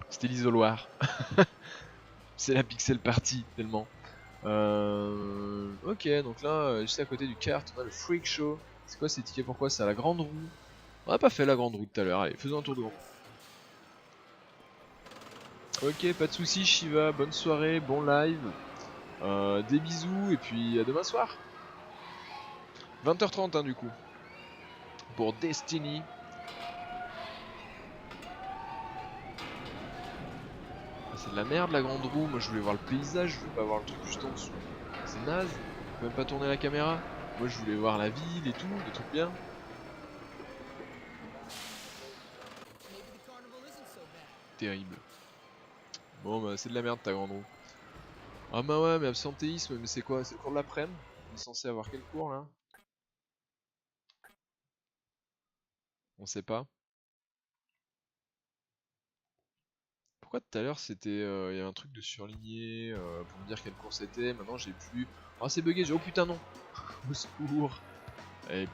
C'était l'isoloir. C'est la pixel party, tellement. Ok, donc là, juste à côté du kart, on a le Freak Show. C'est quoi ces tickets? Pourquoi? C'est à la grande roue. On a pas fait la grande roue tout à l'heure. Allez, faisons un tour de grande roue. Ok, pas de soucis, Shiva. Bonne soirée, bon live. Des bisous, et puis à demain soir. 20h30, hein, du coup. Pour Destiny. Ah, c'est de la merde la grande roue. Moi je voulais voir le paysage, je voulais pas voir le truc juste en dessous. C'est naze. Faut même pas tourner la caméra. Moi je voulais voir la ville et tout, des trucs bien. Terrible. Bon bah c'est de la merde ta grande roue. Ah bah ouais, mais absentéisme, mais c'est quoi? C'est le cours de l'après-midi? On est censé avoir quel cours là? On sait pas. Pourquoi tout à l'heure c'était. Il y avait un truc de surligné pour me dire quel cours c'était, maintenant j'ai plus. Ah c'est bugué, oh putain non! Au secours! Et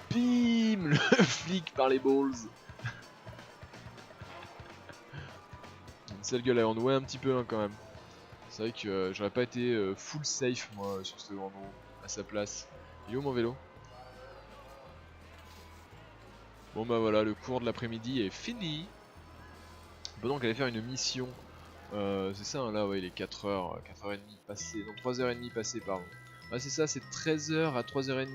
bim! Le flic par les balls! Une sale gueule à en ouais un petit peu hein, quand même. C'est vrai que j'aurais pas été full safe moi sur ce grand roue à sa place. Il est où mon vélo? Bon bah voilà, le cours de l'après-midi est fini. On peut donc aller faire une mission. C'est ça hein, là, ouais, il est 4h, 4h30 passées, non 3h30 passées, pardon. Ah c'est ça, c'est 13h à 3h30.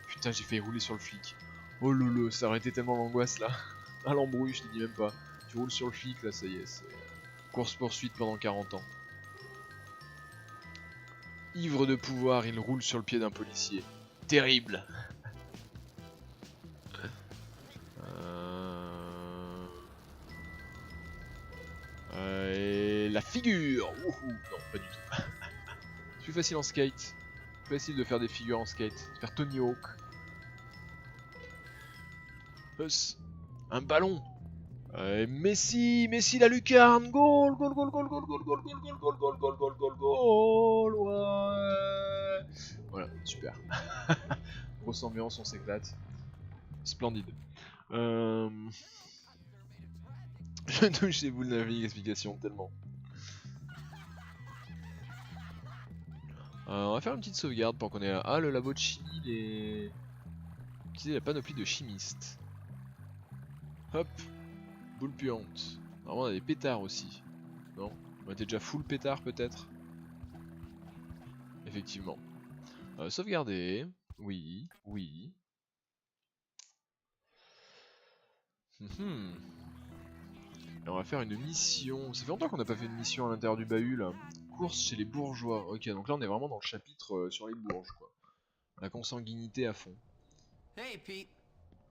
Putain, j'ai fait rouler sur le flic. Oh lolo, ça aurait été tellement l'angoisse là. À l'embrouille, je te dis même pas. Tu roules sur le flic là, ça y est, c'est course poursuite pendant 40 ans. Ivre de pouvoir, il roule sur le pied d'un policier. Terrible. Et la figure. Wouhou. Non, pas du tout. C'est plus facile en skate. Plus facile de faire des figures en skate. De faire Tony Hawk. Huss. Un ballon. Messi, Messi la lucarne. Goal, goal, goal, goal, goal, goal, goal, goal, goal, goal, goal, goal, goal, goal, goal. Ouais. Voilà, super. Grosse ambiance, on s'éclate. Splendide. Je touche les boules navigues, explication tellement. On va faire une petite sauvegarde pour qu'on ait là. Ah, le labo de chimie, les. Utiliser la panoplie de chimistes. Hop, boule puante. Normalement, on a des pétards aussi. Non? On était déjà full pétard peut-être? Effectivement. Sauvegarder. Oui, oui. Et on va faire une mission. Ça fait longtemps qu'on n'a pas fait une mission à l'intérieur du bahut là. Course chez les bourgeois. Ok, donc là on est vraiment dans le chapitre sur les bourges quoi. La consanguinité à fond. Hey Pete,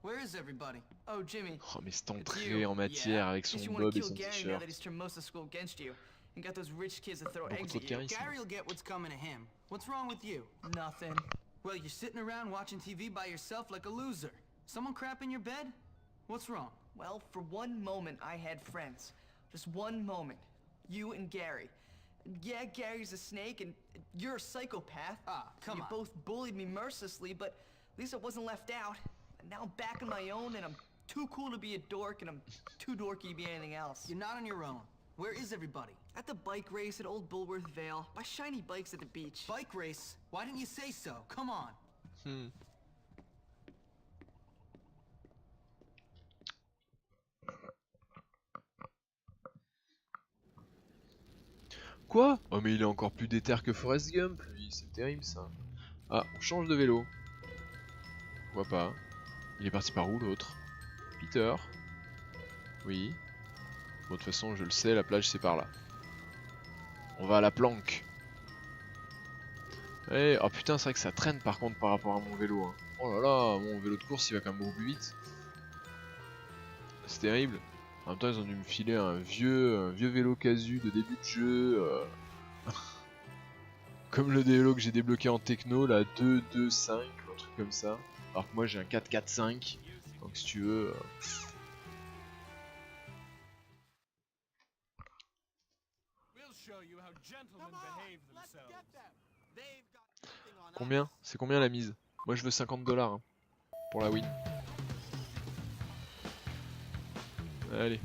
where is everybody? Oh Jimmy, Oh mais cette it's entrée you. en matière avec Guess son you want to bob et kill son Gary now that t-shirt. he's turned most of school against you, and got those rich kids that throw Beaucoup eggs trop at de you. charisme. Gary'll get what's coming to him. What's wrong with you? Nothing. Well, you're sitting around watching TV by yourself like a loser. Someone crap in your bed? What's wrong? Well, for one moment I had friends. Just one moment. You and Gary. Yeah, Gary's a snake and you're a psychopath. Ah, come You on. both bullied me mercilessly, but at least I wasn't left out. And now I'm back on my own and I'm too cool to be a dork and I'm too dorky to be anything else. You're not on your own. Where is everybody? At the bike race at Old Bulworth Vale, by shiny bikes at the beach. Bike race? Why didn't you say so? Come on. Quoi? Oh mais il est encore plus déter que Forrest Gump lui, c'est terrible ça. Ah, on change de vélo. Pourquoi pas? Il est parti par où l'autre? Peter? Oui. Bon, de toute façon, je le sais, la plage c'est par là. On va à la planque. Eh, oh putain, c'est vrai que ça traîne par contre par rapport à mon vélo. Hein. Oh là là, mon vélo de course il va quand même beaucoup plus vite. C'est terrible. En même temps, ils ont dû me filer un vieux vélo casu de début de jeu. Comme le vélo que j'ai débloqué en techno, la 2.2.5, un truc comme ça. Alors que moi j'ai un 4.4.5. Donc si tu veux. Combien? C'est combien la mise? Moi je veux 50$ hein, pour la win. Allez.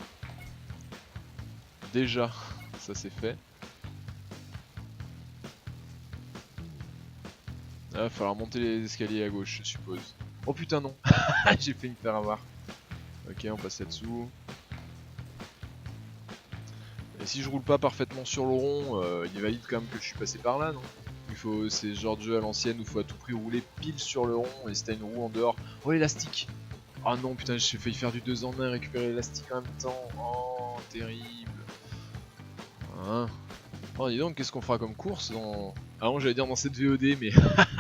Déjà, ça c'est fait. Ah, va falloir monter les escaliers à gauche, je suppose. Oh putain non. J'ai failli me faire avoir. Ok, on passe là-dessous. Et si je roule pas parfaitement sur le rond, il est valide quand même que je suis passé par là, non? C'est ce genre de jeu à l'ancienne où il faut à tout prix rouler pile sur le rond et si t'as une roue en dehors. Oh l'élastique. Oh non putain, j'ai failli faire du 2 en 1 et récupérer l'élastique en même temps. Oh terrible. Hein. Oh dis donc, qu'est-ce qu'on fera comme course dans... Ah non, j'allais dire dans cette VOD, mais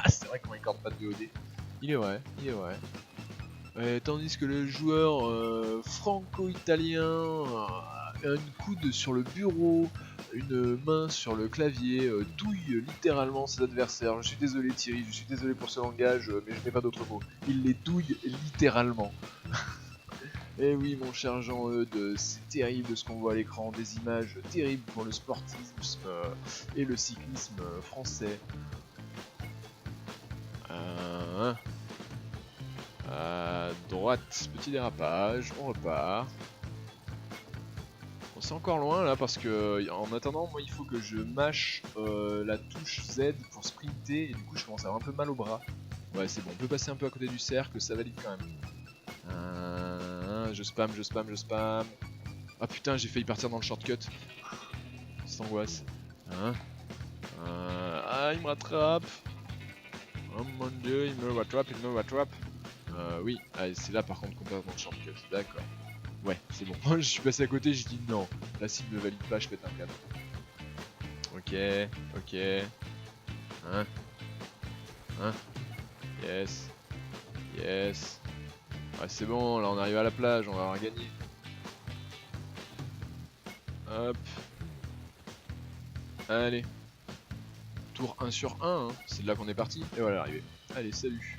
c'est vrai qu'on récorde pas de VOD. Il est vrai, il est vrai. Tandis que le joueur franco-italien a une coude sur le bureau, une main sur le clavier, douille littéralement ses adversaires. Je suis désolé Thierry, je suis désolé pour ce langage, mais je n'ai pas d'autre mot. Il les douille littéralement. Eh oui mon cher Jean-Eudes, c'est terrible ce qu'on voit à l'écran, des images terribles pour le sportisme et le cyclisme français. À droite, petit dérapage, on repart. Bon, c'est encore loin là parce que en attendant, moi il faut que je mâche la touche Z pour sprinter et du coup je commence à avoir un peu mal au bras. Ouais, c'est bon, on peut passer un peu à côté du cercle, ça valide quand même. Je spam, je spam, je spam. Ah putain, j'ai failli partir dans le shortcut. C'est angoisse. Ah, il me rattrape. Oh mon dieu, il me rattrape, il me rattrape. Oui, ah, c'est là par contre qu'on passe dans le shortcut, d'accord. Ouais, c'est bon. Je suis passé à côté, j'ai dit non. Là, s'il me valide pas, je pète un câble. Ok, ok. Yes. Yes. Ouais, c'est bon, là on arrive à la plage, on va avoir gagné. Hop. Allez. Tour 1 sur 1, hein. C'est de là qu'on est parti. Et voilà, arrivé. Allez, salut.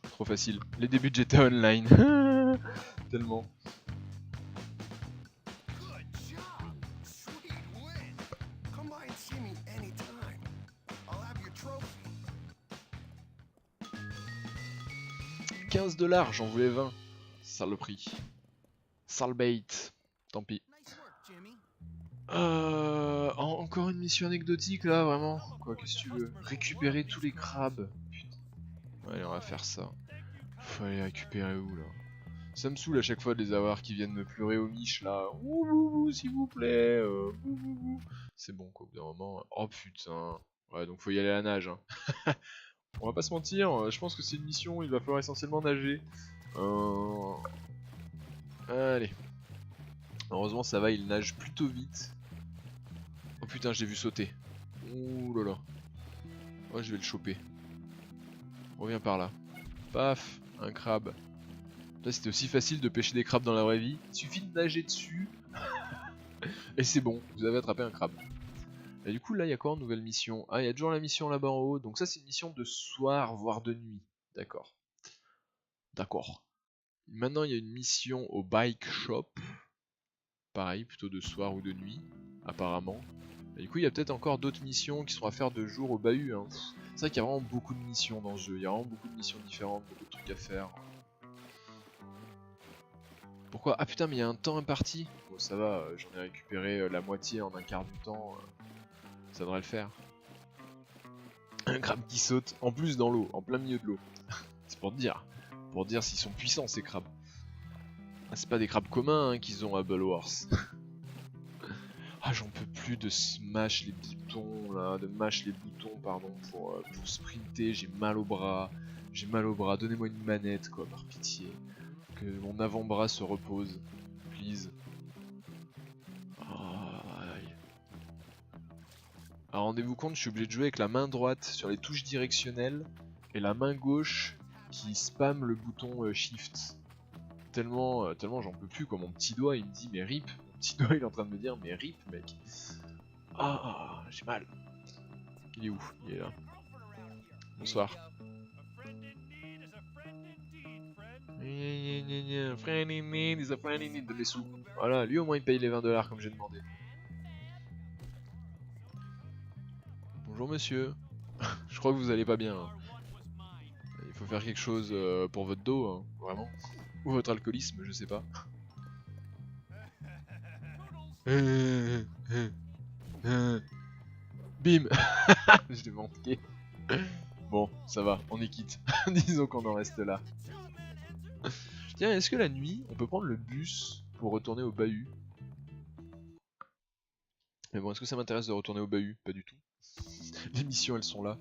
Trop facile. Les débuts de GTA Online. Tellement. Good job! Sweet win! Come by and see me anytime. I'll have your trophy. 15$, j'en voulais 20. Saloperie. Salbait. Tant pis. Nice work, Jimmy. Encore une mission anecdotique là, vraiment. Quoi, qu'est-ce que tu veux? Récupérer tous les crabes. Putain. Ouais, allez, on va faire ça. Faut aller récupérer où là? Ça me saoule à chaque fois de les avoir qui viennent me pleurer aux miches là. Ouh, s'il vous plaît. C'est bon quoi, au bout d'un moment. Oh putain. Ouais, donc faut y aller à la nage. Hein. On va pas se mentir, je pense que c'est une mission où il va falloir essentiellement nager. Allez. Heureusement ça va, il nage plutôt vite. Oh putain, j'ai vu sauter. Ouh là là. Oh, je vais le choper. Reviens par là. Paf, un crabe. Là, c'était aussi facile de pêcher des crabes dans la vraie vie. Il suffit de nager dessus. Et c'est bon, vous avez attrapé un crabe. Et du coup, là, il y a quoi en nouvelle mission? Ah, il y a toujours la mission là-bas en haut. Donc ça, c'est une mission de soir, voire de nuit. D'accord. D'accord. Maintenant, il y a une mission au bike shop. Pareil, plutôt de soir ou de nuit, apparemment. Et du coup, il y a peut-être encore d'autres missions qui seront à faire de jour au bahut. Hein. C'est vrai qu'il y a vraiment beaucoup de missions dans ce jeu. Il y a vraiment beaucoup de missions différentes, beaucoup de trucs à faire. Pourquoi? Ah putain, mais il y a un temps imparti. Bon, ça va, j'en ai récupéré la moitié en un quart du temps. Ça devrait le faire. Un crabe qui saute, en plus dans l'eau, en plein milieu de l'eau. C'est pour te dire. Pour dire s'ils sont puissants ces crabes. Ah, c'est pas des crabes communs hein, qu'ils ont à Bull Wars. Ah, j'en peux plus de smash les boutons là, de mash les boutons pardon pour sprinter, j'ai mal au bras. J'ai mal au bras, donnez-moi une manette quoi, par pitié. Que mon avant-bras se repose, please. Aïe. Alors rendez-vous compte, je suis obligé de jouer avec la main droite sur les touches directionnelles et la main gauche qui spam le bouton shift. Tellement j'en peux plus quoi, mon petit doigt il me dit mais rip. Mon petit doigt il est en train de me dire mais rip mec. Ah, j'ai mal. Il est où? Il est là. Bonsoir. Friend in need is a friend in need de mes sous. Voilà, lui au moins il paye les 20$ comme j'ai demandé. Bonjour monsieur. Je crois que vous allez pas bien. Hein. Il faut faire quelque chose pour votre dos, hein, vraiment. Ou votre alcoolisme, je sais pas. Bim. Je l'ai manqué. Bon, ça va, on est quitte. Disons qu'on en reste là. Tiens, est-ce que la nuit, on peut prendre le bus pour retourner au bahut? Mais bon, est-ce que ça m'intéresse de retourner au bahut? Pas du tout. Les missions, elles sont là.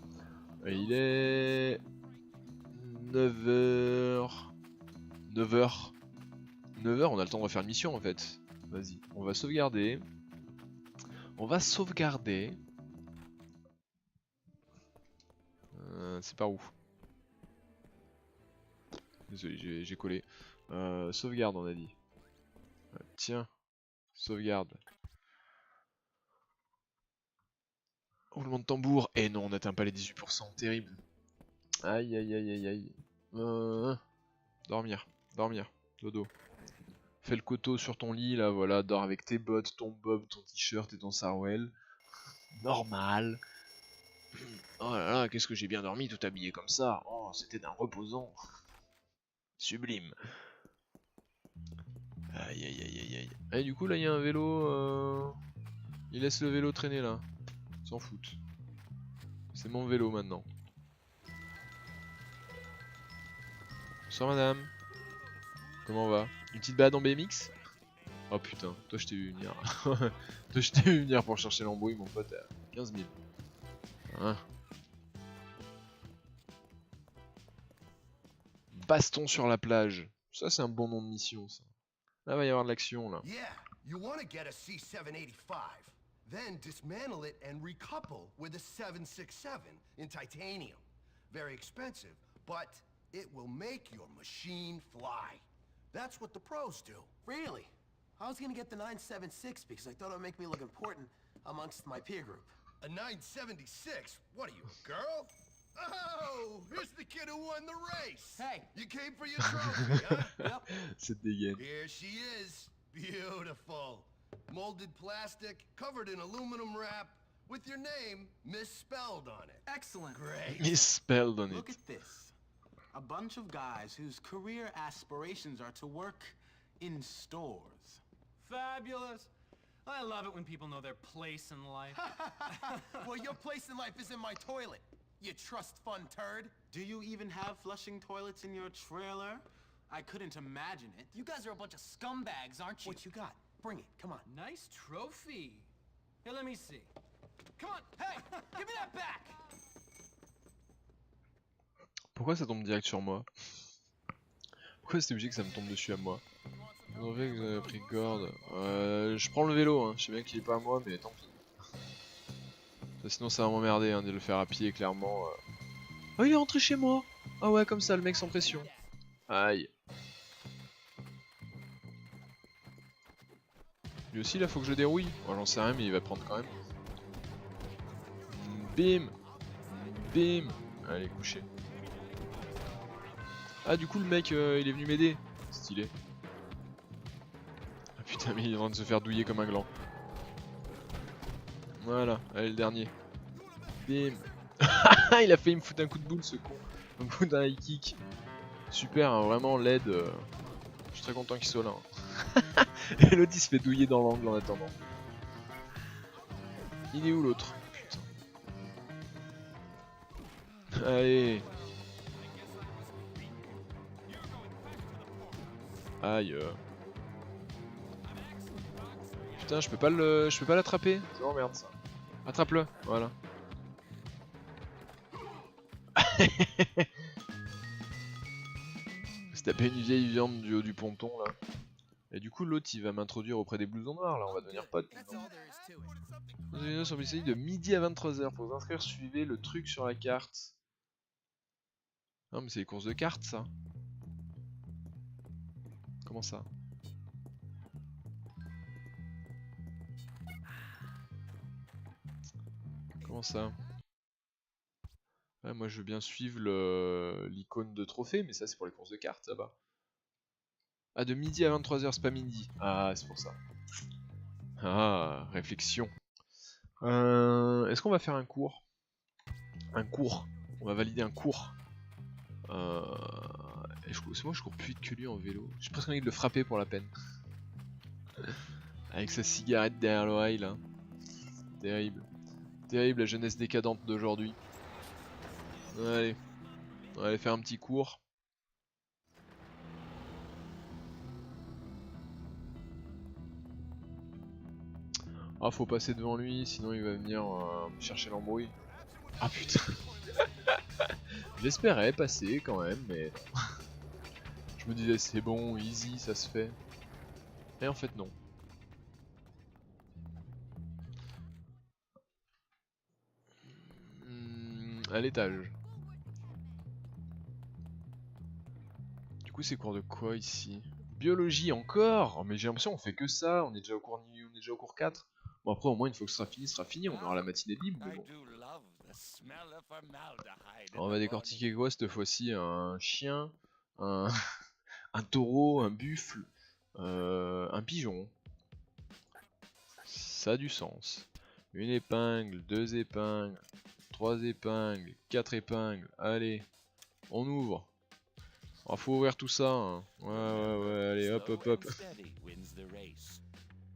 Et il est... 9h... 9h... 9h, on a le temps de refaire une mission en fait. Vas-y, on va sauvegarder. On va sauvegarder. C'est par où? Désolé, j'ai collé. Sauvegarde, on a dit. Tiens, sauvegarde. Roulement de tambour. Et non, on n'atteint pas les 18%. Terrible. Aïe, aïe, aïe, aïe, aïe. Dormir, dormir. Dodo. Fais le coteau sur ton lit, là, voilà. Dors avec tes bottes, ton bob, ton t-shirt et ton sarouel. Normal. Oh là là, qu'est-ce que j'ai bien dormi tout habillé comme ça. Oh, c'était d'un reposant. Sublime. Aïe aïe aïe aïe aïe. Et du coup là il y a un vélo. Il laisse le vélo traîner là. S'en foutent. C'est mon vélo maintenant. Bonsoir madame. Comment on va? Une petite balade en BMX? Oh putain, toi je t'ai vu venir. Toi je t'ai vu venir pour chercher l'embrouille mon pote à 15 000. Hein? Baston sur la plage. Ça c'est un bon nom de mission ça. Là va y avoir de l'action là. Yeah, you want to get a C785, then dismantle it and recouple with a 767 in titanium. Very expensive, but it will make your machine fly. That's what the pros do. Really? I was gonna get the 976 because I thought it would make me look important amongst my peer group. A 976? What are you, a girl? Oh, here's the kid who won the race. Hey. You came for your trophy, huh? Yep. Cette dégaine. Here she is. Beautiful. Molded plastic, covered in aluminum wrap, with your name misspelled on it. Excellent. Great. Misspelled on Look it. at this. A bunch of guys whose career aspirations are to work in stores. Fabulous. I love it when people know their place in life. Well, your place in life is in my toilet, you trust fund turd. Do you even have flushing toilets in your trailer? I couldn't imagine it. You guys are a bunch of scumbags, aren't you? What you got? Bring it, come on. Nice trophy. Here, let me see. Come on, hey, give me that back! Pourquoi ça tombe direct sur moi? Pourquoi c'est obligé que ça me tombe dessus à moi? Vous avez que vous avez pris corde. Je prends le vélo, hein. Je sais bien qu'il est pas à moi, mais tant pis. Ça, sinon ça va m'emmerder hein, de le faire à pied clairement. Oh il est rentré chez moi. Ah ouais comme ça le mec sans pression. Aïe. Lui aussi là faut que je le dérouille. Bon, j'en sais rien mais il va prendre quand même. Bim. Bim. Allez couché. Ah du coup le mec il est venu m'aider. Stylé. Ah putain mais il est en train de se faire douiller comme un gland. Voilà, allez le dernier. Bim. Il a failli me foutre un coup de boule ce con. Il me fout un high kick. Super, hein, vraiment l'aide. Je suis très content qu'il soit là. Hein. Et l'autre il se fait douiller dans l'angle en attendant. Il est où l'autre? Putain. Allez. Aïe. Putain, je peux pas l'attraper. C'est vraiment merde ça. Attrape-le, voilà. Se taper une vieille viande du haut du ponton là. Et du coup l'autre il va m'introduire auprès des blousons noirs là, on va devenir potes. Dans une vidéo sur BCI de midi à 23h. Pour vous inscrire, suivez le truc sur la carte. Non mais c'est les courses de cartes ça. Comment ça? Comment ça? Ouais, moi je veux bien suivre l'icône de trophée, mais ça c'est pour les courses de cartes là-bas. Ah, de midi à 23h, c'est pas midi. Ah, c'est pour ça. Ah, réflexion. Est-ce qu'on va faire un cours? Un cours. On va valider un cours. Moi je cours plus vite que lui en vélo. J'ai presque envie de le frapper pour la peine. Avec sa cigarette derrière l'oreille là. Terrible. Terrible la jeunesse décadente d'aujourd'hui. Allez. On va aller faire un petit cours. Ah, faut passer devant lui, sinon il va venir me chercher l'embrouille. Ah putain. J'espérais passer quand même, mais non. Je me disais c'est bon, easy, ça se fait. Et en fait non. À l'étage. Du coup c'est cours de quoi ici? Biologie encore? Oh, mais j'ai l'impression qu'on fait que ça, on est déjà au cours 4. Bon après au moins une fois que ce sera fini, on aura la matinée libre, mais bon. Alors, on va décortiquer quoi cette fois-ci? Un chien, un, un taureau, un buffle, un pigeon. Ça a du sens. Une épingle, 2 épingles, 3 épingles, 4 épingles. Allez, on ouvre. Oh, faut ouvrir tout ça. Hein. Ouais, allez, hop, hop, hop.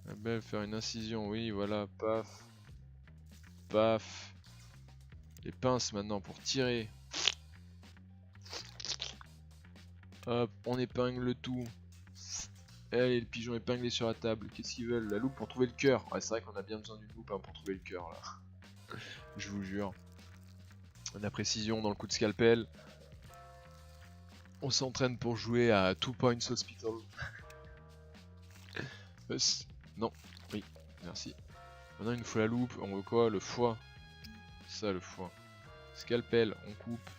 Ah ben, faire une incision, oui, voilà, paf. Paf. Les pinces maintenant pour tirer. Hop, on épingle le tout. Allez, le pigeon épinglé sur la table. Qu'est-ce qu'ils veulent? La loupe pour trouver le cœur. Ouais, c'est vrai qu'on a bien besoin d'une loupe hein, pour trouver le cœur là. Je vous jure. La précision dans le coup de scalpel. On s'entraîne pour jouer à 2 Points Hospital. Non, oui, merci. Maintenant il nous faut la loupe. On veut quoi? Le foie. Ça, le foie. Scalpel, on coupe.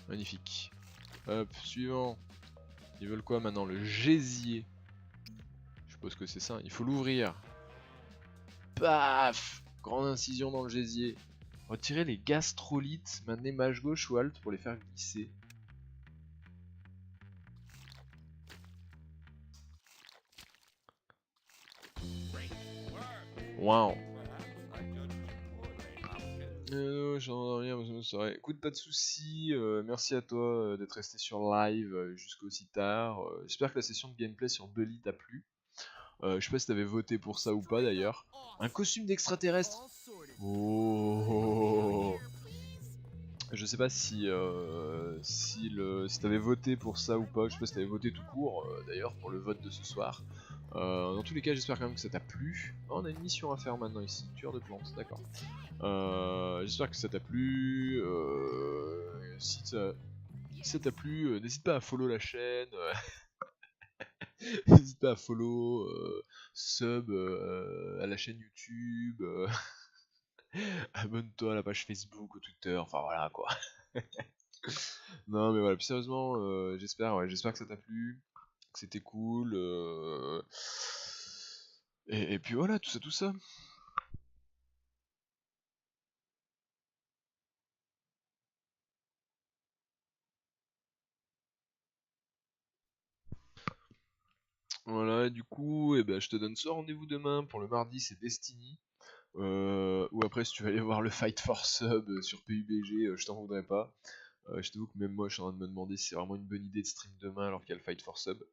Magnifique. Hop, suivant. Ils veulent quoi maintenant? Le gésier. Je suppose que c'est ça. Il faut l'ouvrir. Paf! Grande incision dans le gésier. Retirer les gastrolites. Maintenez mâche gauche ou alt pour les faire glisser. Waouh! J'en ai rien, écoute, pas de soucis, merci à toi d'être resté sur live jusqu'aussi tard. J'espère que la session de gameplay sur Bully t'a plu. Je sais pas si t'avais voté pour ça ou pas d'ailleurs. Un costume d'extraterrestre. Oh. Je sais pas si si t'avais voté pour ça ou pas. Je sais pas si t'avais voté tout court d'ailleurs pour le vote de ce soir. Dans tous les cas, j'espère quand même que ça t'a plu. Oh, on a une mission à faire maintenant ici, tueur de plantes, d'accord. J'espère que ça t'a plu. Si ça t'a plu, n'hésite pas à follow la chaîne. N'hésite pas à follow, sub à la chaîne YouTube. Abonne-toi à la page Facebook, au Twitter, enfin voilà quoi. Non mais voilà, plus sérieusement, j'espère que ça t'a plu, que c'était cool. Et puis voilà, tout ça. Voilà, du coup, eh ben, je te donne ce rendez-vous demain pour le mardi, c'est Destiny. Ou après, si tu veux aller voir le Fight for Sub sur PUBG, je t'en voudrais pas. Je t'avoue que même moi, je suis en train de me demander si c'est vraiment une bonne idée de stream demain alors qu'il y a le Fight for Sub.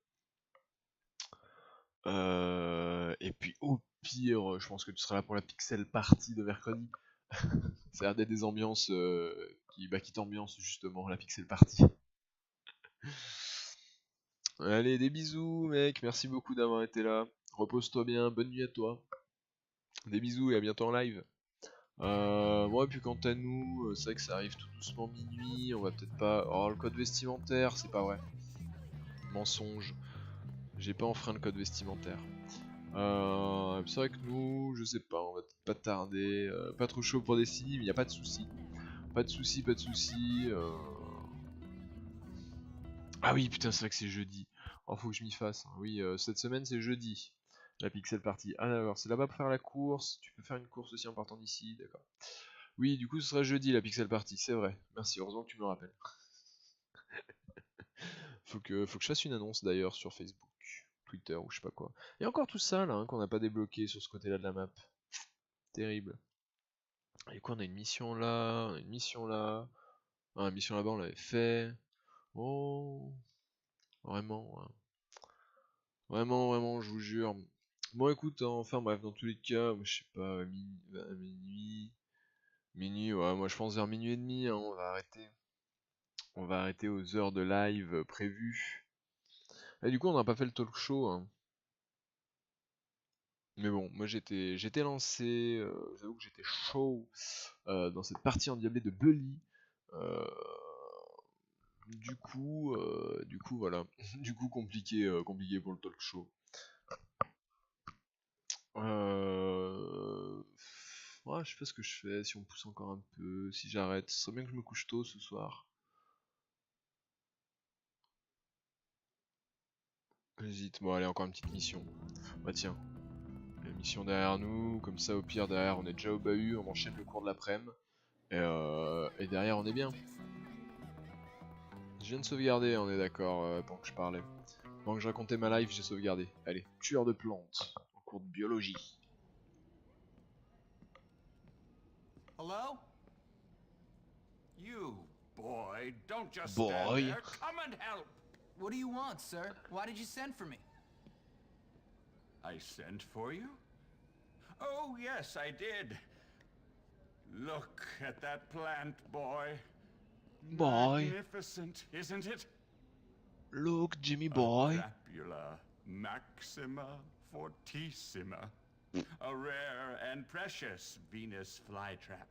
Et puis, au pire, je pense que tu seras là pour la Pixel Party de mercredi. Ça a l'air d'être des ambiances qui t'ambiancent justement, la Pixel Party. Allez, des bisous, mec. Merci beaucoup d'avoir été là. Repose-toi bien. Bonne nuit à toi. Des bisous et à bientôt en live. Bon, et puis quant à nous, c'est vrai que ça arrive tout doucement minuit. On va peut-être pas. Oh, le code vestimentaire, c'est pas vrai. Mensonge. J'ai pas enfreint le code vestimentaire. C'est vrai que nous, je sais pas, on va peut-être pas tarder. Pas trop chaud pour Destiny, mais y a pas de soucis. Pas de soucis. Ah oui, putain, c'est vrai que c'est jeudi. Oh, faut que je m'y fasse. Hein. Oui, cette semaine c'est jeudi. La Pixel Party. Ah d'accord, c'est là-bas pour faire la course. Tu peux faire une course aussi en partant d'ici, d'accord. Oui, du coup ce sera jeudi la Pixel Party, c'est vrai. Merci, heureusement que tu me le rappelles. faut que je fasse une annonce d'ailleurs sur Facebook, Twitter ou je sais pas quoi. Et encore tout ça là, hein, qu'on n'a pas débloqué sur ce côté-là de la map. Terrible. Et quoi, on a une mission là, Ah, la mission là-bas, on l'avait fait. Oh, vraiment, hein. Vraiment, je vous jure. Bon, écoute, hein, enfin bref, dans tous les cas, je sais pas, minuit, ouais, moi je pense vers minuit et demi, hein, on va arrêter. On va arrêter aux heures de live prévues. Et du coup, on n'a pas fait le talk show, hein. Mais bon, moi j'étais lancé, j'avoue que j'étais chaud dans cette partie endiablée de Bully. Euh, du coup voilà, du coup compliqué pour le talk show. Ouais, je sais pas ce que je fais, si on pousse encore un peu, si j'arrête. Ce serait bien que je me couche tôt ce soir. J'hésite, bon allez, encore une petite mission. Bah tiens, la mission derrière nous, comme ça au pire derrière on est déjà au bahut, on enchaîne le cours de l'après-midi. Et derrière on est bien. Je viens de sauvegarder, on est d'accord, pendant que je parlais. Pendant que je racontais ma life, j'ai sauvegardé. Allez, tueur de plantes, en cours de biologie. Hello? You, boy, don't just Boy. stand there. Come and help. What do you want, sir? Why did you send for me? I sent for you? Oh, yes, I did. Look at that plant, boy. Boy. Magnificent, isn't it? Look, Jimmy A boy. Crapula maxima fortissima. A rare and precious Venus flytrap.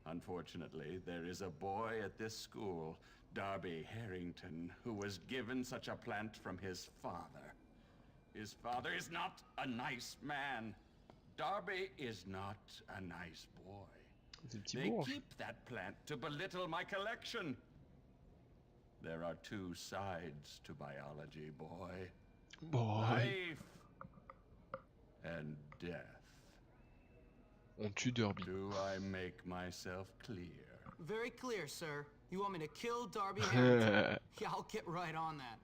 Unfortunately, there is a boy at this school, Darby Harrington, who was given such a plant from his father. His father is not a nice man. Darby is not a nice boy. C'est le petit They bourge. keep that plant to belittle my collection. There are two sides to biology, boy. Boy. Life and death. On tue Derby. Do I make myself clear? Very clear, sir. You want me to kill Darby Harrington? Yeah, I'll get right on that.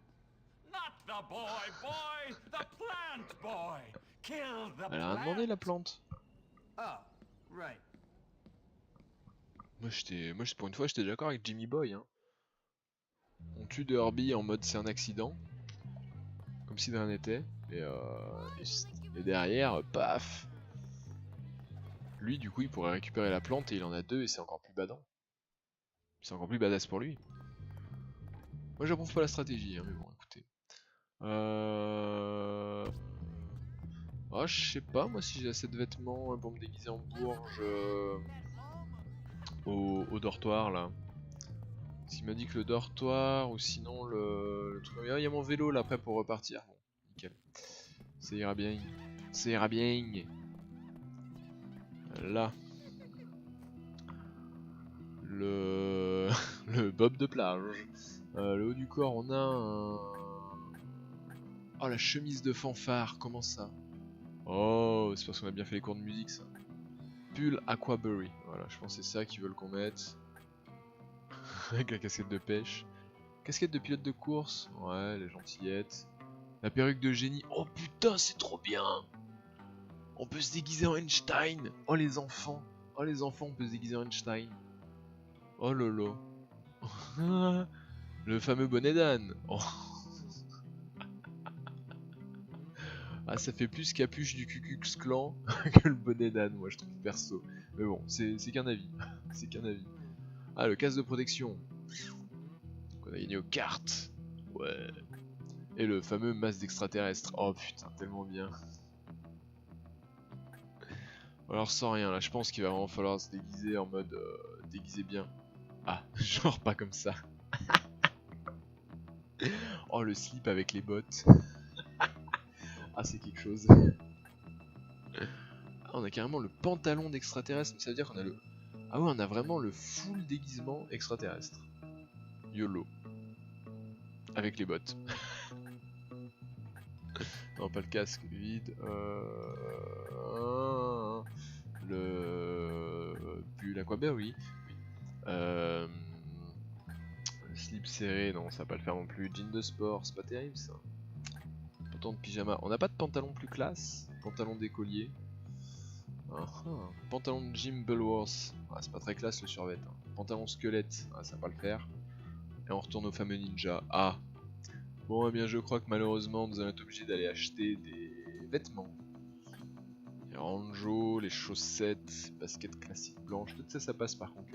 Not the boy, the plant boy. Kill the Elle a rien demandé la plante. Oh, right. Moi pour une fois j'étais d'accord avec Jimmy Boy, hein. On tue Derby en mode c'est un accident. Comme si de rien n'était. Et derrière, paf. Lui du coup il pourrait récupérer la plante et il en a deux et c'est encore plus badant. C'est encore plus badass pour lui. Moi j'approuve pas la stratégie, hein, mais bon écoutez. Oh, je sais pas moi si j'ai assez de vêtements pour me déguiser en bourge au dortoir là. S'il m'a dit que le dortoir ou sinon le truc. Il y a mon vélo là après pour repartir. Bon, nickel. Ça ira bien. Ça ira bien. Là. Le bob de plage. Le haut du corps, on a un. Oh, la chemise de fanfare, comment ça? Oh, c'est parce qu'on a bien fait les cours de musique ça. Pull Aquabury, voilà, je pense que c'est ça qu'ils veulent qu'on mette. Avec la casquette de pêche. Casquette de pilote de course, ouais, les gentillettes. La perruque de génie, oh putain, c'est trop bien! On peut se déguiser en Einstein! Oh les enfants, on peut se déguiser en Einstein. Oh lolo. Le fameux bonnet d'âne. Oh. Ah, ça fait plus capuche du Ku Klux Klan que le bonnet d'âne, moi je trouve perso. Mais bon, c'est qu'un avis. C'est qu'un avis. Ah, le casque de protection. Qu'on a gagné aux cartes. Ouais. Et le fameux masque d'extraterrestre. Oh putain, tellement bien. Alors sans rien, là je pense qu'il va vraiment falloir se déguiser en mode déguiser bien. Ah, genre pas comme ça. Oh, le slip avec les bottes. Ah, c'est quelque chose. Ah, on a carrément le pantalon d'extraterrestre, ça veut dire qu'on a le... Ah ouais, on a vraiment le full déguisement extraterrestre. YOLO. Avec les bottes. Non, pas le casque, vide. Puis l'Aquabury, oui. Le slip serré, non, ça va pas le faire non plus. Jean de sport, c'est pas terrible ça. Pantalon de pyjama. On n'a pas de pantalon plus classe. Pantalon d'écolier. Pantalon de Jim Bulworth. Ah, c'est pas très classe le survêt. Hein. Pantalon squelette, ah, ça va pas le faire. Et on retourne au fameux ninja. Ah. Bon, eh bien, je crois que malheureusement, nous allons être obligés d'aller acheter des vêtements. Les ranjos, les chaussettes, baskets classiques blanches. Peut-être ça passe par contre,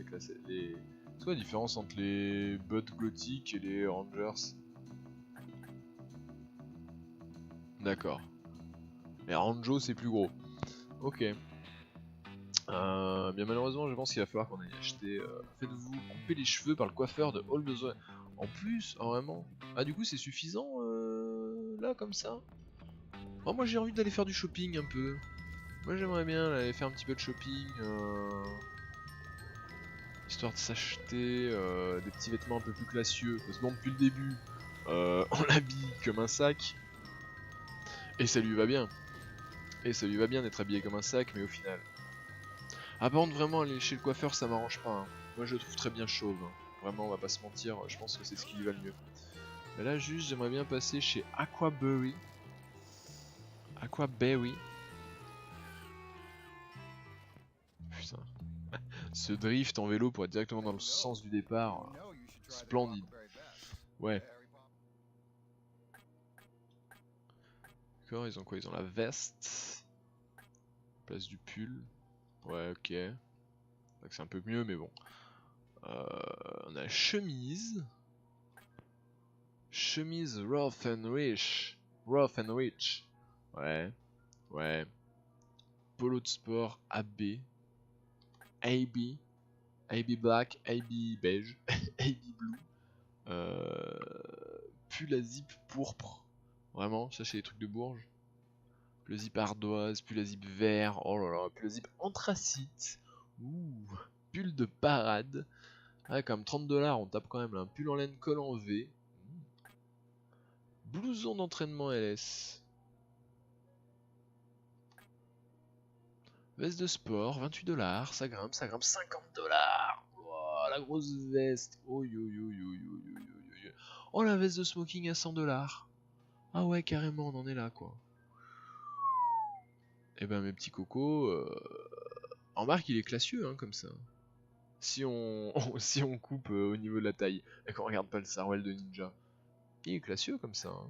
les... C'est quoi la différence entre les bottes gothiques et les rangers? D'accord. Les ranjos, c'est plus gros. Ok. Bien malheureusement, je pense qu'il va falloir qu'on aille acheter... Faites-vous couper les cheveux par le coiffeur de All the Zone. En plus, vraiment. Ah, du coup, c'est suffisant, là, comme ça. Oh, moi, j'ai envie d'aller faire du shopping un peu. Moi, j'aimerais bien aller faire un petit peu de shopping. Histoire de s'acheter des petits vêtements un peu plus classieux. Parce que bon, depuis le début, on l'habille comme un sac. Et ça lui va bien. Et ça lui va bien d'être habillé comme un sac, mais au final... Ah, par contre, vraiment, aller chez le coiffeur, ça m'arrange pas. Hein. Moi, je le trouve très bien chauve. Hein. Vraiment, on va pas se mentir, je pense que c'est ce qui lui va le mieux. Mais là, juste, j'aimerais bien passer chez Aquaberry. Aquaberry. Putain. Ce drift en vélo pour être directement dans le sens du départ. Splendide. Ouais. D'accord, ils ont quoi? Ils ont la veste. Place du pull. Ouais, ok. C'est un peu mieux, mais bon. On a chemise. Chemise rough and rich. Rough and rich. Ouais. Ouais. Polo de sport AB. AB. AB black. AB beige. AB blue. Pull à zip pourpre. Vraiment, ça c'est les trucs de Bourges. Pull à zip ardoise. Pull à zip vert. Oh là là. Pull à zip anthracite. Ouh. Pull de parade. Ah, quand même 30$, on tape quand même là. Un pull en laine col en V. Blouson d'entraînement LS. Veste de sport, 28$. Ça grimpe 50$. Oh, la grosse veste. Oh, yo, yo, yo, yo, yo, yo, yo. Oh, la veste de smoking à 100$. Ah ouais, carrément, on en est là, quoi. Eh ben, mes petits cocos... Remarque, il est classieux, hein, comme ça. Si on, si on coupe au niveau de la taille et qu'on regarde pas le sarouel de ninja. Il est classieux comme ça. Hein.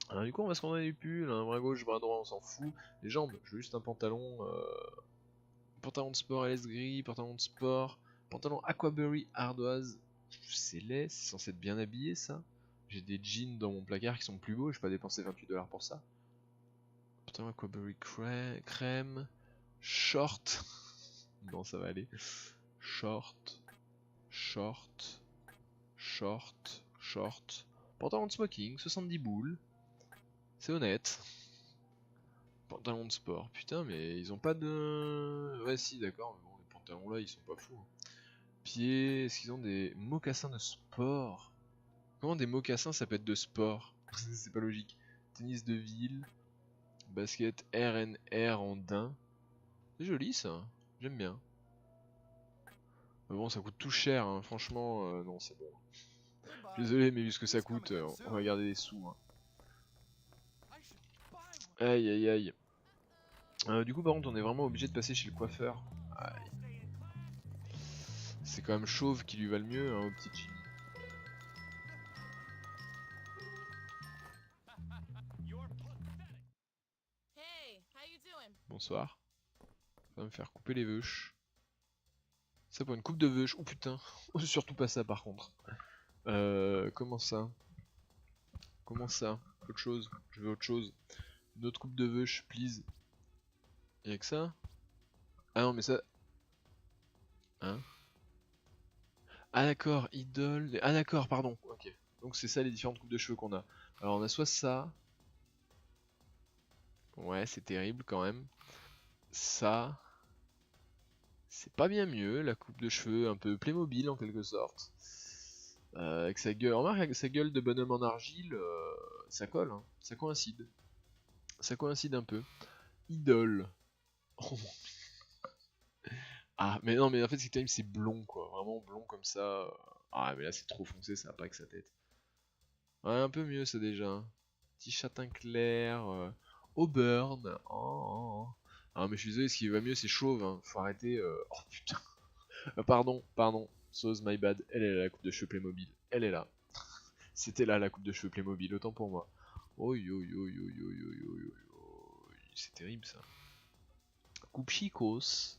Alors du coup on va se rendre du pull, un bras gauche, bras droit, on s'en fout. Les jambes, je veux juste un pantalon. Pantalon de sport LS gris, pantalon de sport, pantalon Aquaberry ardoise. C'est laid, c'est censé être bien habillé ça. J'ai des jeans dans mon placard qui sont plus beaux, je vais pas dépenser 28$ pour ça. Pantalon Aquaberry crème, short. Non ça va aller. Short, short, short, short. Pantalon de smoking, 70 boules. C'est honnête. Pantalon de sport. Putain, mais ils ont pas de... Ouais, si, d'accord. Mais bon, les pantalons là, ils sont pas fous. Hein. Pieds, est-ce qu'ils ont des mocassins de sport? Comment des mocassins ça peut être de sport? C'est pas logique. Tennis de ville. Basket RNR en daim. C'est joli ça. J'aime bien. Mais bon, ça coûte tout cher, hein. Franchement, non, c'est bon. Désolé, mais vu ce que ça coûte, on va garder des sous. Hein. Aïe aïe aïe. Du coup, par contre, on est vraiment obligé de passer chez le coiffeur. Aïe. C'est quand même Chauve qui lui va le mieux, hein, au petit Jimmy. Bonsoir. Ça va me faire couper les veuches. Ça pour une coupe de veuches. Oh putain. Surtout pas ça par contre. Comment ça? Comment ça? Autre chose. Je veux autre chose. Une autre coupe de veuches, please. Y'a que ça? Ah non mais ça... Hein? Ah d'accord, idole... Ah d'accord, pardon. Ok. Donc c'est ça les différentes coupes de cheveux qu'on a. Alors on a soit ça... Ouais, c'est terrible quand même. Ça... C'est pas bien mieux, la coupe de cheveux un peu Playmobil en quelque sorte. Avec sa gueule... Remarque, avec sa gueule de bonhomme en argile, ça colle, hein. Ça coïncide. Ça coïncide un peu. Idole. Oh. Ah, mais non, mais en fait, c'est terrible, c'est blond, quoi. Vraiment blond comme ça. Ah, mais là, c'est trop foncé, ça va pas avec sa tête. Ouais, un peu mieux, ça déjà. Petit châtain clair. Auburn. Oh, oh, oh. Ah, mais je suis désolé, ce qui va mieux, c'est chauve. Hein. Faut arrêter. Oh putain. Pardon, Sauce, my bad. Elle est là, la coupe de cheveux Playmobil. Elle est là. C'était là la coupe de cheveux Playmobil, autant pour moi. Oi, oi, oi, oi, oi, oi, oi, oi. C'est terrible ça. Coupe chicos.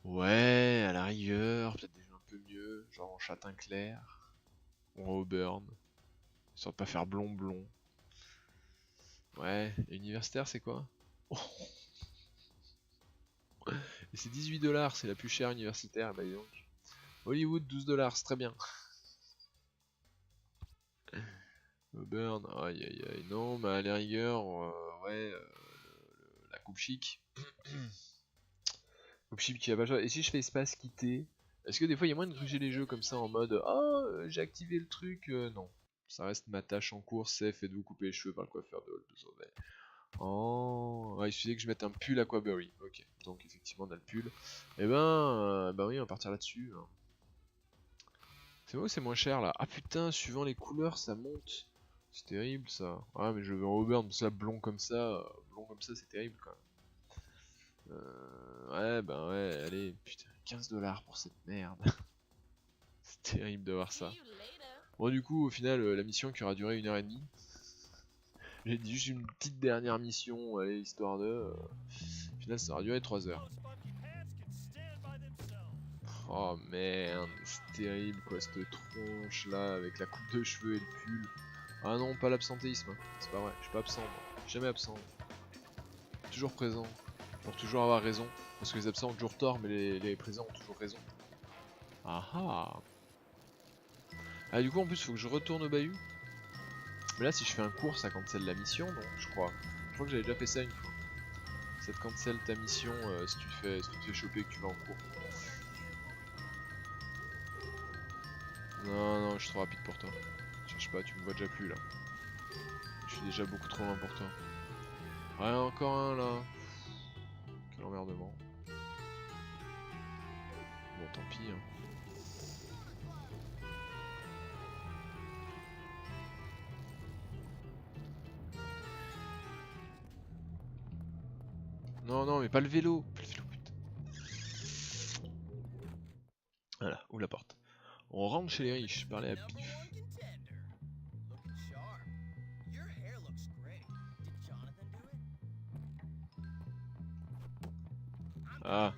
Ouais, à la rigueur, peut-être déjà un peu mieux. Genre en châtain clair. Ou en auburn. Histoire de pas faire blond. Ouais, et universitaire c'est quoi? Et c'est 18$, c'est la plus chère universitaire, bah dis donc. Hollywood 12$, c'est très bien. Auburn, aïe aïe aïe, non, mais à la rigueur, ouais, la coupe chic. Coupe chic qui a pas le choix. Et si je fais espace quitter, est-ce que des fois il y a moyen de gruger les jeux comme ça en mode oh j'ai activé le truc? Non. Ça reste ma tâche en cours, c'est faites-vous couper les cheveux par le coiffeur de Hall de Sauvet. Oh, ouais, il suffisait que je mette un pull Aquaberry. Ok, donc effectivement on a le pull. Et bah oui, on va partir là-dessus. Hein. C'est moi, c'est moins cher là. Ah putain, suivant les couleurs, ça monte. C'est terrible ça. Ouais, mais je veux en auburn, parce que là, blond comme ça, c'est terrible quand même. Ouais, bah ouais, allez, putain, 15$ pour cette merde. C'est terrible de voir ça. Bon, du coup, au final, la mission qui aura duré 1h30. J'ai dit juste une petite dernière mission, allez, histoire de. Au final, ça aura duré 3 heures. Oh merde, c'est terrible quoi, cette tronche là, avec la coupe de cheveux et le pull. Ah non, pas l'absentéisme, hein. C'est pas vrai, je suis pas absent, moi. Jamais absent. Toujours présent, pour toujours avoir raison. Parce que les absents ont toujours tort, mais les présents ont toujours raison. Ah ah. Ah, du coup, en plus, faut que je retourne au bahut. Mais là, si je fais un cours, ça cancelle la mission, non? Je crois. Je crois que j'avais déjà fait ça une fois. Ça te cancelle ta mission si tu te fais choper et que tu vas en cours. Non, je suis trop rapide pour toi. Cherche pas, tu me vois déjà plus là. Je suis déjà beaucoup trop loin pour toi. Ouais, encore un là. Quel emmerdement. Bon, tant pis. Hein. Non, mais pas le vélo. Pas le vélo, putain. Voilà, ouvre la porte. On rentre chez les riches, parler à Pif. Ah.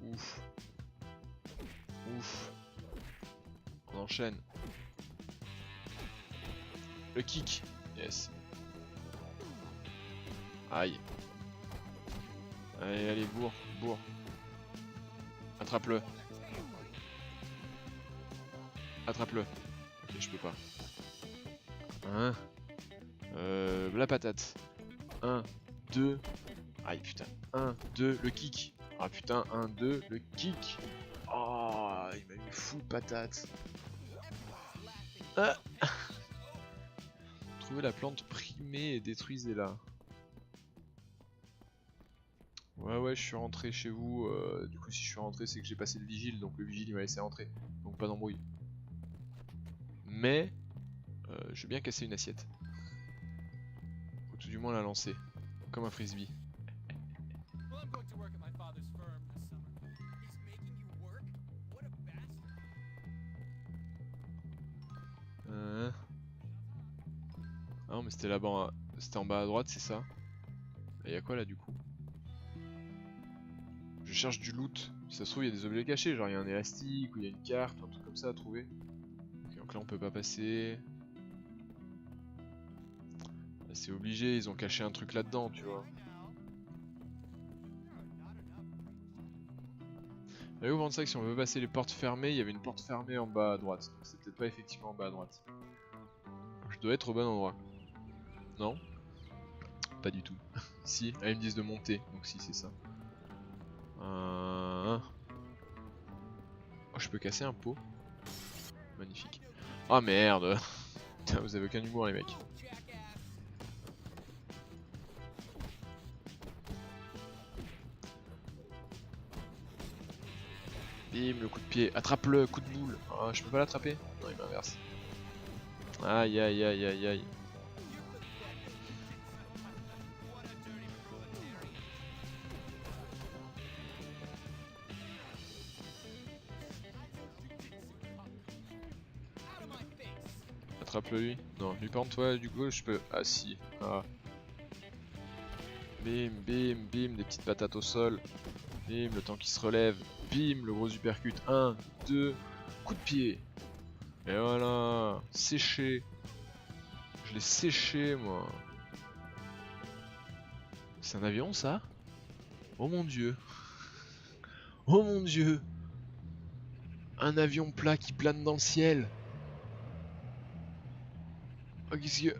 Ouf. On enchaîne. Le kick. Yes. Aïe. Allez, bourre. Attrape-le. Ok, je peux pas. Hein? La patate. 1, 2. Aïe, putain. 1, 2, le kick. Ah putain, 1, 2, le kick. Oh, il m'a mis full patate. Ah. Trouvez la plante primée et détruisez-la. Ouais, je suis rentré chez vous. Du coup, si je suis rentré, c'est que j'ai passé le vigile. Donc le vigile, il m'a laissé rentrer. Donc pas d'embrouille. Mais, je vais bien casser une assiette. Ou tout du moins la lancer. Comme un frisbee. Ah non, mais c'était là-bas. C'était en bas à droite, c'est ça. Et y'a quoi là du coup? Je cherche du loot. Si ça se trouve, il y a des objets cachés. Genre, il y a un élastique ou il y a une carte, un truc comme ça à trouver. Okay, donc là, on peut pas passer. C'est obligé, ils ont caché un truc là-dedans, tu vois. Et vous pensez ça que si on veut passer les portes fermées, il y avait une porte fermée en bas à droite. Donc c'est peut-être pas effectivement en bas à droite. Je dois être au bon endroit. Non? Pas du tout. Si, là ils me disent de monter, donc si c'est ça. Oh, je peux casser un pot. Magnifique. Oh merde. Putain, vous avez aucun humour les mecs. Bim, le coup de pied. Attrape-le, coup de boule. Oh, je peux pas l'attraper? Non, il m'inverse. Aïe. Attrape-le lui. Non, lui par contre, toi, du coup, je peux... Ah si. Ah. Bim, bim, bim, des petites patates au sol. Bim, le temps qu'il se relève. Bim, le gros uppercut. 1, 2, coup de pied. Et voilà, séché. Je l'ai séché, moi. C'est un avion, ça? Oh mon dieu. Oh mon dieu. Un avion plat qui plane dans le ciel. Oh, qu'est-ce que...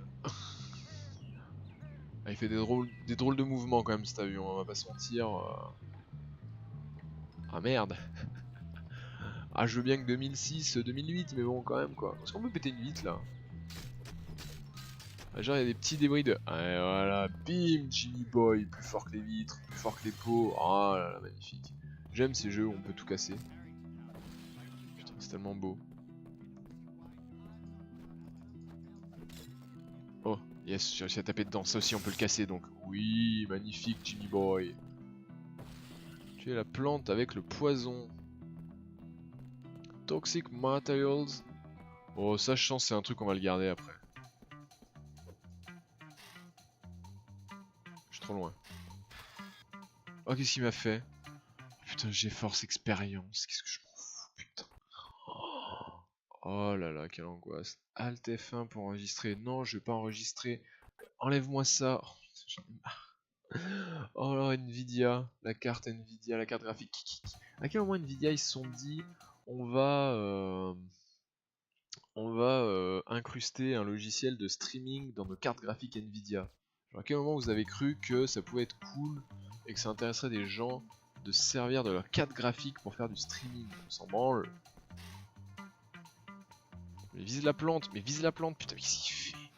Ah, il fait des drôles de mouvements quand même cet avion, on va pas se mentir. Ah merde. Ah je veux bien que 2006, 2008, mais bon quand même quoi. Est-ce qu'on peut péter une vitre là? Ah, genre il y a des petits débris de... Ah, et voilà, bim, Jimmy Boy, plus fort que les vitres, plus fort que les pots. Ah là là, magnifique. J'aime ces jeux où on peut tout casser. Putain, c'est tellement beau. Oh, yes, j'ai réussi à taper dedans. Ça aussi, on peut le casser donc. Oui, magnifique, Jimmy Boy. Tu es la plante avec le poison. Toxic Materials. Oh, ça, je sens c'est un truc qu'on va le garder après. Je suis trop loin. Oh, qu'est-ce qu'il m'a fait? Putain, j'ai force expérience. Qu'est-ce que je m'en fous, putain. Oh là là, quelle angoisse. Alt F1 pour enregistrer. Non, je vais pas enregistrer. Enlève-moi ça. Oh, putain, j'en ai marre. Oh là, Nvidia. La carte Nvidia, la carte graphique. À quel moment Nvidia ils se sont dit on va incruster un logiciel de streaming dans nos cartes graphiques Nvidia. Genre, à quel moment vous avez cru que ça pouvait être cool et que ça intéresserait des gens de se servir de leur carte graphique pour faire du streaming? On s'en branle. Mais vise la plante, putain, mais qu'est-ce qu'il fait?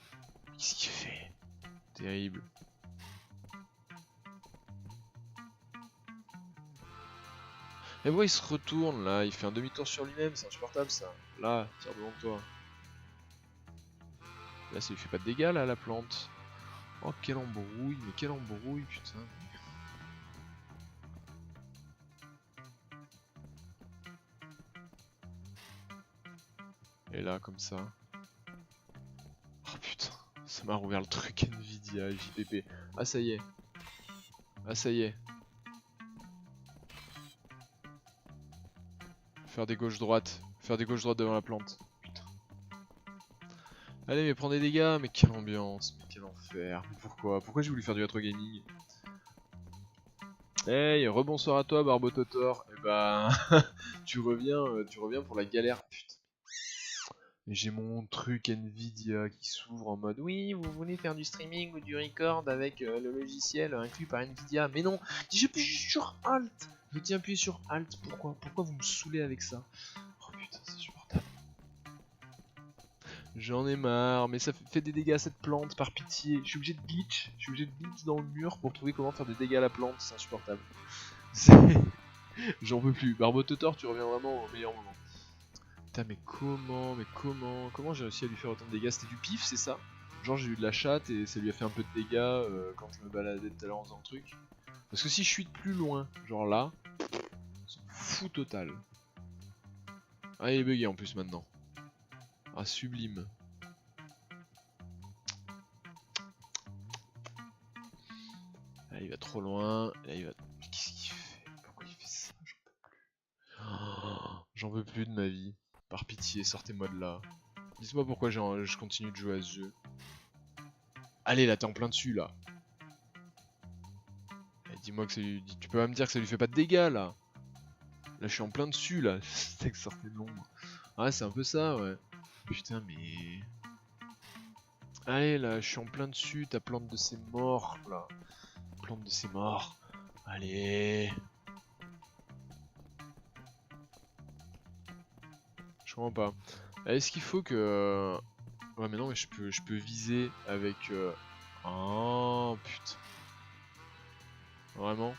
Qu'est-ce qu'il fait? Terrible. Et moi il se retourne là, il fait un demi-tour sur lui-même, c'est insupportable ça. Là, tire devant toi. Là ça lui fait pas de dégâts là la plante. Oh quelle embrouille, mais quelle embrouille putain. Et là comme ça. Oh putain, ça m'a rouvert le truc Nvidia, JPP. Ah ça y est. Ah ça y est. Faire des gauches-droites. Faire des gauches-droites devant la plante. Putain. Allez mais prends des dégâts, mais quelle ambiance, mais quel enfer. Mais pourquoi? Pourquoi j'ai voulu faire du rétro gaming? Hey, rebonsoir à toi Barbototor. Et bah tu reviens pour la galère. Putain. J'ai mon truc Nvidia qui s'ouvre en mode oui, vous voulez faire du streaming ou du record avec le logiciel inclus par Nvidia. Mais non, j'appuie sur Alt. Je tiens à appuyer sur Alt. Pourquoi vous me saoulez avec ça? Oh putain, c'est insupportable. J'en ai marre, mais ça fait des dégâts à cette plante, par pitié. Je suis obligé de glitch. Je suis obligé de glitch dans le mur pour trouver comment faire des dégâts à la plante. C'est insupportable. J'en peux plus. Barbototor, tu reviens vraiment au meilleur moment. Putain mais comment j'ai réussi à lui faire autant de dégâts? C'était du pif, c'est ça? Genre j'ai eu de la chatte et ça lui a fait un peu de dégâts quand je me baladais tout à l'heure en faisant le truc. Parce que si je suis de plus loin, genre là, c'est fou total. Ah il est bugué en plus maintenant. Ah sublime. Là il va trop loin, là il va... Qu'est-ce qu'il fait? Pourquoi il fait ça? J'en peux plus de ma vie. Par pitié, sortez-moi de là. Dites-moi pourquoi je continue de jouer à ce jeu. Allez, là, t'es en plein dessus, là. Dis-moi que ça lui... Tu peux pas me dire que ça lui fait pas de dégâts, là. Là, je suis en plein dessus, là. C'est que sortez de l'ombre. Ah, c'est un peu ça, ouais. Putain, mais... Allez, là, je suis en plein dessus. Ta plante de ses morts, là. Plante de ses morts. Allez... Je comprends pas. Est-ce qu'il faut que... Ouais mais non mais je peux viser avec... Oh putain. Vraiment?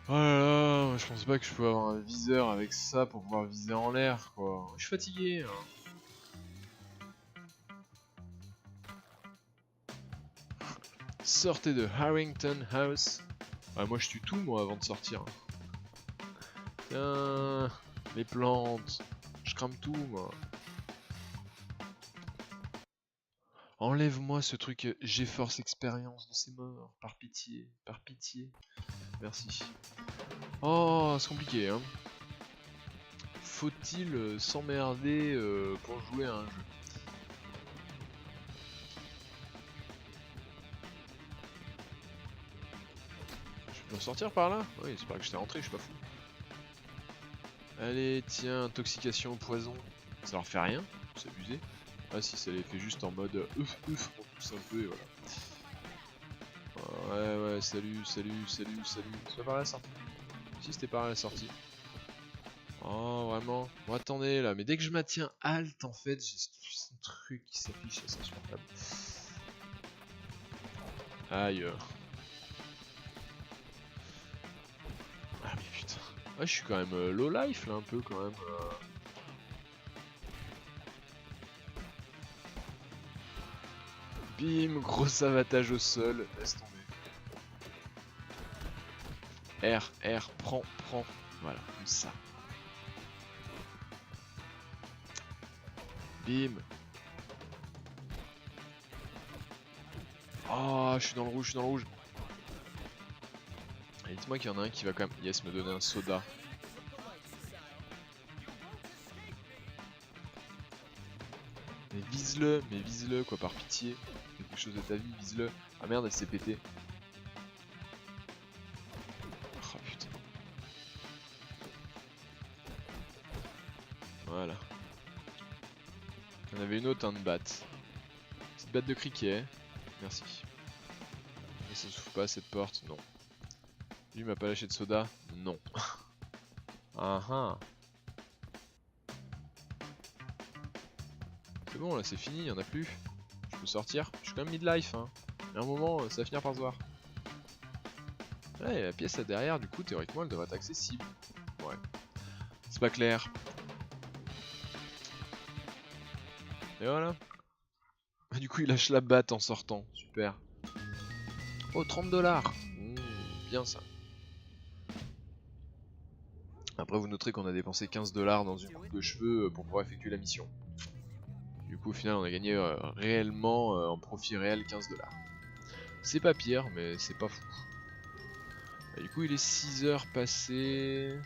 Oh là là, je pense pas que je peux avoir un viseur avec ça pour pouvoir viser en l'air quoi. Je suis fatigué. Hein. Sortez de Harrington House. Ouais, moi je tue tout moi avant de sortir. Tiens, les plantes. Je crame tout, moi. Enlève-moi ce truc GeForce Experience de ces morts. Par pitié, par pitié. Merci. Oh, c'est compliqué, hein. Faut-il s'emmerder pour jouer à un jeu? Je peux en sortir par là? Oui, c'est pas que j'étais rentré, je suis pas fou. Allez, tiens, intoxication au poison. Ça leur fait rien, c'est abusé. Ah si, ça les fait juste en mode on pousse un peu et voilà. Ouais, salut. C'est pas par la sortie. Si, c'était par la sortie. Oh, vraiment. Bon, attendez là, mais dès que je maintiens Alt, en fait, j'ai ce truc qui s'affiche, c'est insupportable. Aïe. Ah, mais putain. Ouais, je suis quand même low life là, un peu quand même. Bim, gros avantage au sol, laisse tomber. R, prends. Voilà, comme ça. Bim. Oh, je suis dans le rouge. Et dites-moi qu'il y en a un qui va quand même, yes, me donner un soda. Mais vise-le quoi, par pitié. Fais quelque chose de ta vie, vise-le. Ah merde, elle s'est pétée. Oh putain. Voilà. Il y en avait une autre, de batte. Petite batte de criquet. Merci. Et ça s'ouvre pas cette porte? Non. Lui m'a pas lâché de soda? Non. Ah ah. C'est bon là, c'est fini, y'en a plus. Je peux sortir. Je suis quand même mid-life, hein. À un moment, ça va finir par se voir. Ouais, la pièce là derrière, du coup, théoriquement, elle devrait être accessible. Ouais. C'est pas clair. Et voilà. Du coup, il lâche la batte en sortant. Super. Oh, 30$. Bien ça. Après, vous noterez qu'on a dépensé 15$ dans une coupe de cheveux pour pouvoir effectuer la mission. Du coup, au final, on a gagné réellement, en profit réel, 15$. C'est pas pire, mais c'est pas fou. Et du coup, il est 6h passées.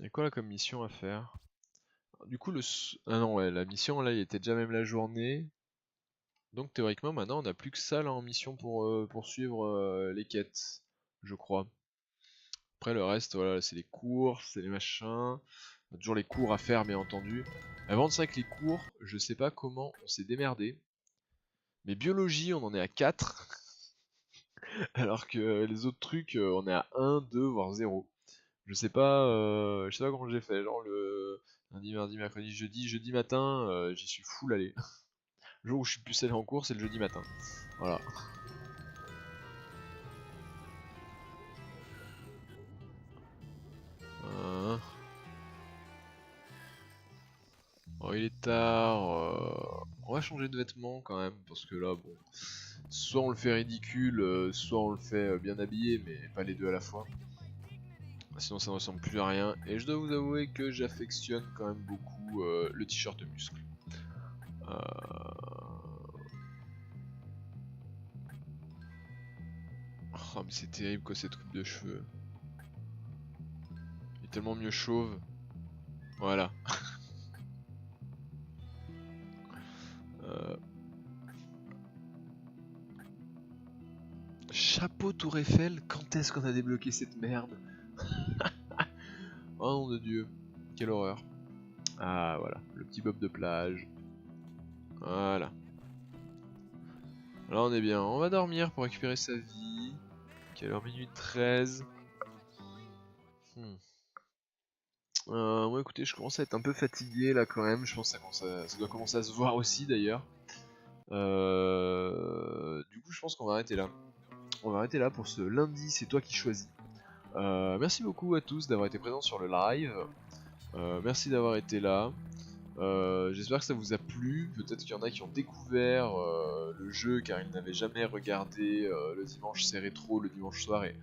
Et quoi là comme mission à faire? Du coup, ah non, ouais, la mission là, il était déjà même la journée. Donc théoriquement, maintenant, on n'a plus que ça là en mission pour poursuivre les quêtes, je crois. Après, le reste, voilà, c'est les cours, c'est les machins. On a toujours les cours à faire, bien entendu. Avant de ça, avec les cours, je sais pas comment on s'est démerdé. Mais biologie, on en est à 4. Alors que les autres trucs, on est à 1, 2, voire 0. Je sais pas comment j'ai fait. Genre le lundi, mardi, mercredi, jeudi matin, j'y suis full allé. Le jour où je suis plus allé en cours, c'est le jeudi matin. Voilà. Oh, il est tard. On va changer de vêtements quand même, parce que là, bon, soit on le fait ridicule, soit on le fait bien habillé, mais pas les deux à la fois. Sinon ça ne ressemble plus à rien. Et je dois vous avouer que j'affectionne quand même beaucoup le t-shirt muscle. Oh mais c'est terrible quoi cette coupe de cheveux. Il est tellement mieux chauve. Voilà. Chapeau Tour Eiffel, quand est-ce qu'on a débloqué cette merde? Oh nom de Dieu, quelle horreur. Ah voilà, le petit bob de plage. Voilà. Là on est bien, on va dormir pour récupérer sa vie. Quelle heure? Minuit 13. Moi écoutez, je commence à être un peu fatigué là quand même, je pense que ça doit commencer à se voir aussi d'ailleurs. Du coup je pense qu'on va arrêter là. On va arrêter là pour ce lundi, c'est toi qui choisis. Merci beaucoup à tous d'avoir été présents sur le live. Merci d'avoir été là. J'espère que ça vous a plu. Peut-être qu'il y en a qui ont découvert le jeu car ils n'avaient jamais regardé le dimanche c'est rétro, le dimanche soir. Et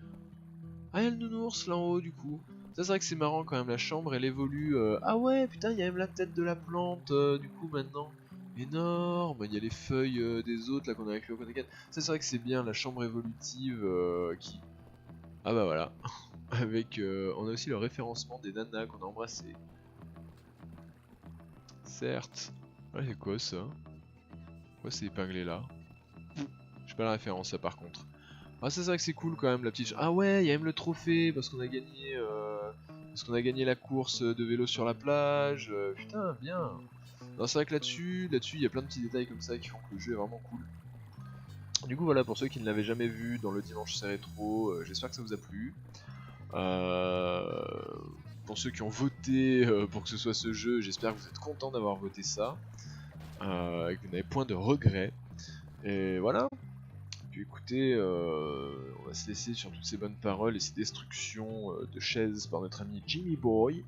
ah, il y a le nounours là en haut du coup. Ça c'est vrai que c'est marrant quand même, la chambre elle évolue. Ah ouais, putain, il y a même la tête de la plante du coup maintenant. Énorme, il y a les feuilles des autres là qu'on a avec le Okonagan. Ça c'est vrai que c'est bien, la chambre évolutive qui... Ah bah voilà. Avec, on a aussi le référencement des nanas qu'on a embrassées. Certes. Ah, c'est quoi ça? Pourquoi c'est épinglé là? J'ai pas la référence là par contre. Ah ça c'est vrai que c'est cool quand même la petite... Ah ouais, il y a même le trophée parce qu'on a gagné la course de vélo sur la plage. Putain, bien. Non, c'est vrai que là-dessus il y a plein de petits détails comme ça qui font que le jeu est vraiment cool. Du coup voilà, pour ceux qui ne l'avaient jamais vu dans le dimanche c'est rétro, j'espère que ça vous a plu. Pour ceux qui ont voté pour que ce soit ce jeu, j'espère que vous êtes contents d'avoir voté ça. Et que vous n'avez point de regrets. Et voilà. Puis écoutez, on va se laisser sur toutes ces bonnes paroles et ces destructions de chaises par notre ami Jimmy Boy.